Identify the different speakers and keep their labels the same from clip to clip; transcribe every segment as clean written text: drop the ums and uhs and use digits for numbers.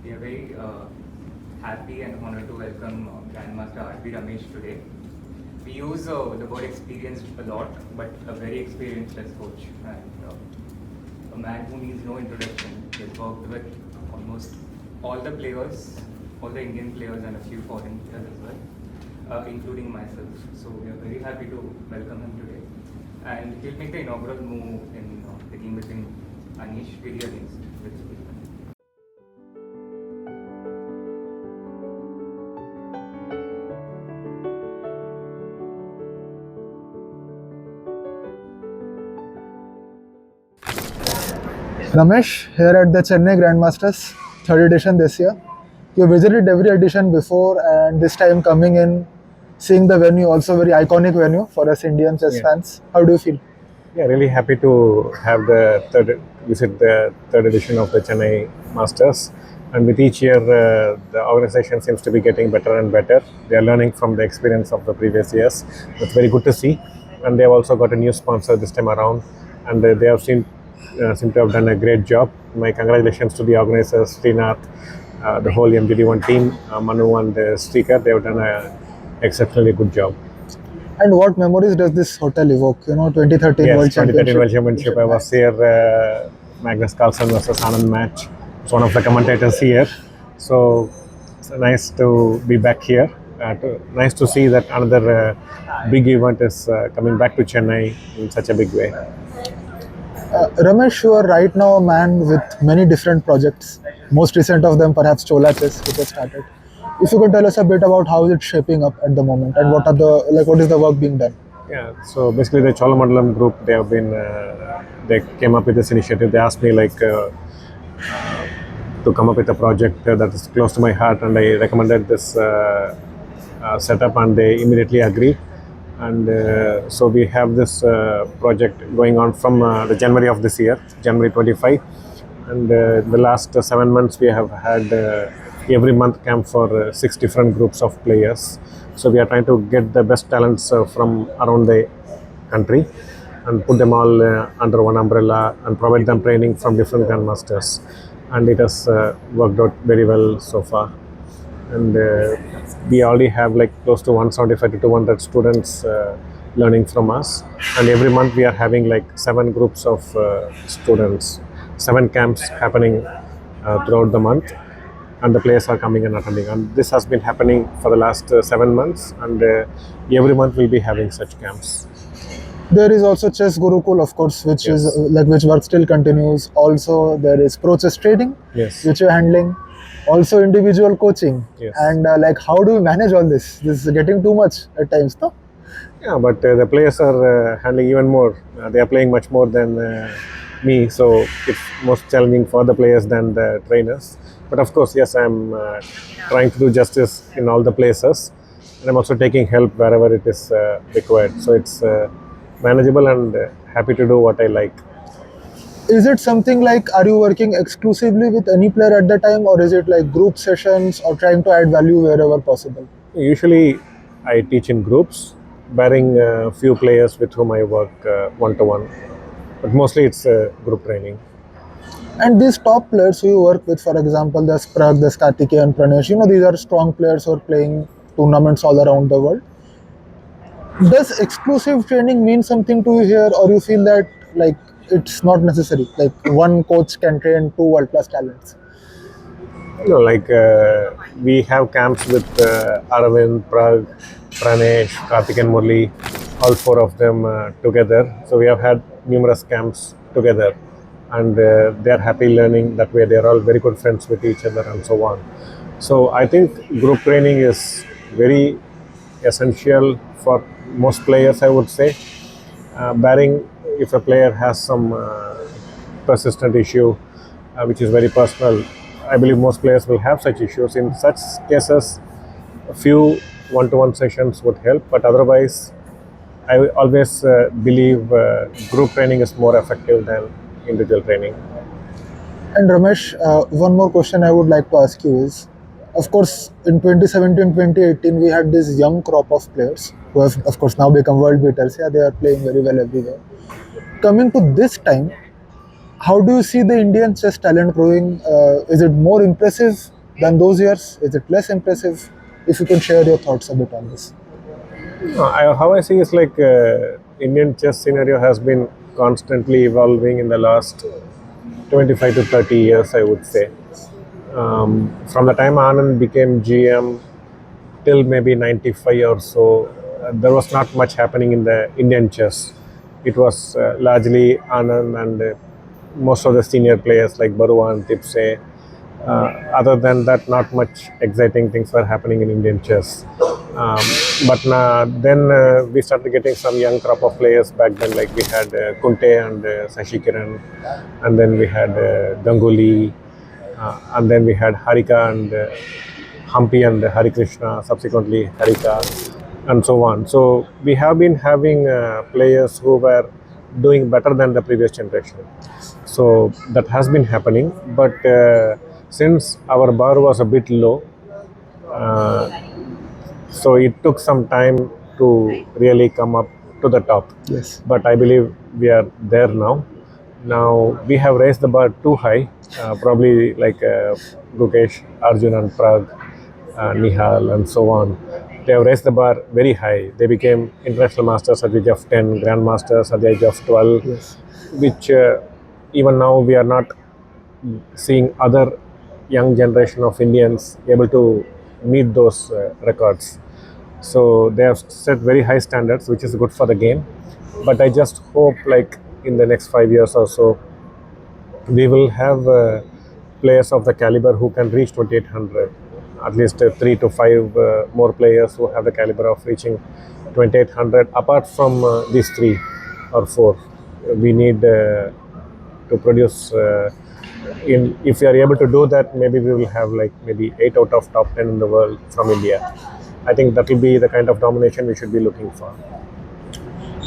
Speaker 1: We are very happy and honored to welcome Grandmaster RB Ramesh today. We use the word experienced a lot, but a very experienced chess coach and a man who needs no introduction. He has worked with almost all the players, all the Indian players and a few foreign players as well, including myself. So we are very happy to welcome him today. And he'll make the inaugural move in the game between Anish Giri against with
Speaker 2: Ramesh, here at the Chennai Grand Masters, third edition this year. You visited every edition before, and this time coming in, seeing the venue, also very iconic venue for us Indian chess fans. How do you feel?
Speaker 3: Yeah, really happy to have visit the third edition of the Chennai Masters. And with each year, the organization seems to be getting better and better. They are learning from the experience of the previous years. It's very good to see. And they have also got a new sponsor this time around, and they have seem to have done a great job. My congratulations to the organizers, Srinath, the whole MGD1 team, Manu and Srikar. They have done an exceptionally good job.
Speaker 2: And what memories does this hotel evoke? 2013 World
Speaker 3: 2013
Speaker 2: Championship.
Speaker 3: World Championship. I was here, Magnus Carlsen versus Anand match. It's one of the commentators here. So it's nice to be back here. Nice to see that another big event is coming back to Chennai in such a big way.
Speaker 2: Ramesh, you are right now a man with many different projects. Most recent of them perhaps Chola Chess, which has started. If you could tell us a bit about how is it shaping up at the moment and what is the work being done?
Speaker 3: Yeah, so basically the Cholamandalam group, they came up with this initiative. They asked me to come up with a project that is close to my heart, and I recommended this setup, and they immediately agreed. And so we have this project going on from the January of this year, January 25. And the last 7 months we have had every month camp for 6 different groups of players. So we are trying to get the best talents from around the country and put them all under one umbrella and provide them training from different grandmasters. And it has worked out very well so far. And we already have close to 175 to 200 students learning from us. And every month we are having 7 groups of students, 7 camps happening throughout the month. And the players are coming and attending. And this has been happening for the last 7 months. And every month we'll be having such camps.
Speaker 2: There is also Chess Gurukul, of course, which is which work still continues. Also, there is pro chess trading, which you're handling. Also, individual coaching. And how do you manage all this? This is getting too much at times, no?
Speaker 3: Yeah, but the players are handling even more. They are playing much more than me, so it's most challenging for the players than the trainers. But of course, yes, I'm trying to do justice in all the places, and I'm also taking help wherever it is required. So it's manageable and happy to do what I like.
Speaker 2: Is it something are you working exclusively with any player at the time, or is it group sessions or trying to add value wherever possible?
Speaker 3: Usually, I teach in groups, barring a few players with whom I work one-to-one. But mostly it's group training.
Speaker 2: And these top players who you work with, for example, there's Prag, there's Kartikeya and Pranesh, these are strong players who are playing tournaments all around the world. Does exclusive training mean something to you here, or you feel that it's not necessary? One coach can train 2 world-class talents.
Speaker 3: We have camps with Aravind, Prag, Pranesh, Kartik and Murli, all 4 of them together. So we have had numerous camps together, and they are happy learning that way. They are all very good friends with each other and so on. So I think group training is very essential for most players, I would say, barring if a player has some persistent issue which is very personal. I believe most players will have such issues. In such cases, a few one-to-one sessions would help, but otherwise I always believe group training is more effective than individual training.
Speaker 2: And Ramesh, one more question I would like to ask you is, of course, in 2017, 2018, we had this young crop of players who have, of course, now become world beaters. Yeah, they are playing very well everywhere. Coming to this time, how do you see the Indian chess talent growing? Is it more impressive than those years? Is it less impressive? If you can share your thoughts a bit on this.
Speaker 3: How I see is like Indian chess scenario has been constantly evolving in the last 25 to 30 years, I would say. From the time Anand became GM till maybe 95 or so, there was not much happening in the Indian chess. It was largely Anand and most of the senior players like Baruan, Tipse. Other than that, not much exciting things were happening in Indian chess. Then we started getting some young crop of players back then, like we had Kunte and Sashi Kiran, and then we had Ganguly, and then we had Harika and Hampi and Hari Krishna, subsequently Harika, and so on. So we have been having players who were doing better than the previous generation. So that has been happening, but since our bar was a bit low, so it took some time to really come up to the top.
Speaker 2: Yes.
Speaker 3: But I believe we are there now. Now we have raised the bar too high, probably like Gukesh, Arjun and Prag, Nihal and so on. They have raised the bar very high. They became international masters at the age of 10, grandmasters at the age of 12,
Speaker 2: Yes.
Speaker 3: which even now we are not seeing other young generation of Indians able to meet those records. So they have set very high standards, which is good for the game. But I just hope, like in the next 5 years or so, we will have players of the caliber who can reach 2800. At least 3 to 5 more players who have the caliber of reaching 2800. Apart from these 3 or 4, we need to produce. If we are able to do that, maybe we will have like maybe 8 out of top 10 in the world from India. I think that will be the kind of domination we should be looking for.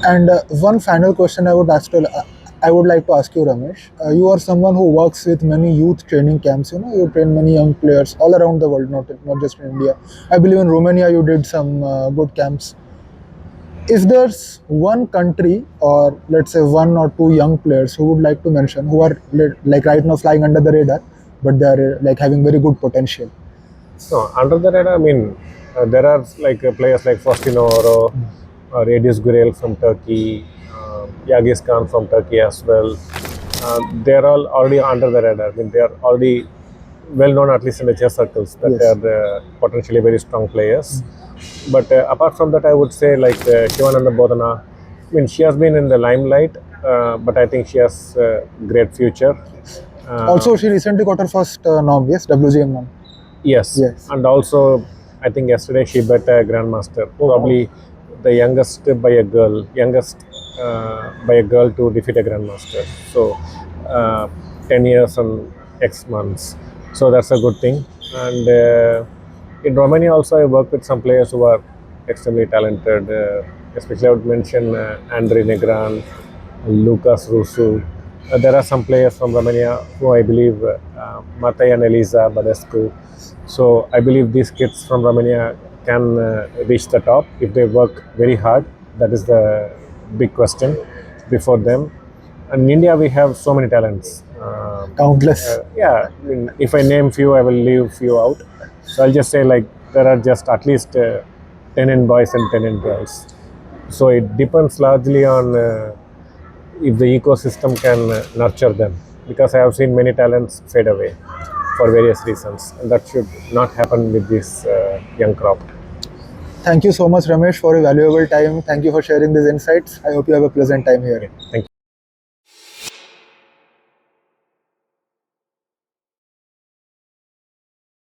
Speaker 2: And one final question I would like to ask you, Ramesh. You are someone who works with many youth training camps. You train many young players all around the world, not just in India. I believe in Romania you did some good camps. If there's one country, or let's say 1 or 2 young players who would like to mention, who are like right now flying under the radar, but they are like having very good potential.
Speaker 3: No, under the radar, I mean, there are like players like Faustino Oro, Radius Gurel from Turkey, Yagis Khan from Turkey as well. They are all already under the radar. I mean, they are already well known, at least in the chess circles, that
Speaker 2: Yes.
Speaker 3: they are potentially very strong players. But apart from that, I would say like Shivananda Bodhana. I mean, she has been in the limelight, but I think she has great future.
Speaker 2: Also, she recently got her first norm, yes, WGM norm.
Speaker 3: Yes.
Speaker 2: Yes.
Speaker 3: And also, I think yesterday she bet a Grandmaster, probably the youngest by a girl, to defeat a Grandmaster. So, 10 years and X months. So that's a good thing. And in Romania also, I work with some players who are extremely talented. Especially, I would mention Andrei Negran, Lucas Rusu. There are some players from Romania who I believe, Matei and Eliza Badescu. So I believe these kids from Romania can reach the top if they work very hard. That is the big question before them. And in India, we have so many talents.
Speaker 2: Countless.
Speaker 3: Yeah, I mean, if I name few, I will leave few out. So I'll just say like there are just at least 10 in boys and 10 in girls. So it depends largely on if the ecosystem can nurture them, because I have seen many talents fade away for various reasons, and that should not happen with this young crop.
Speaker 2: Thank you so much, Ramesh, for your valuable time. Thank you for sharing these insights. I hope you have a pleasant time here.
Speaker 3: Thank you.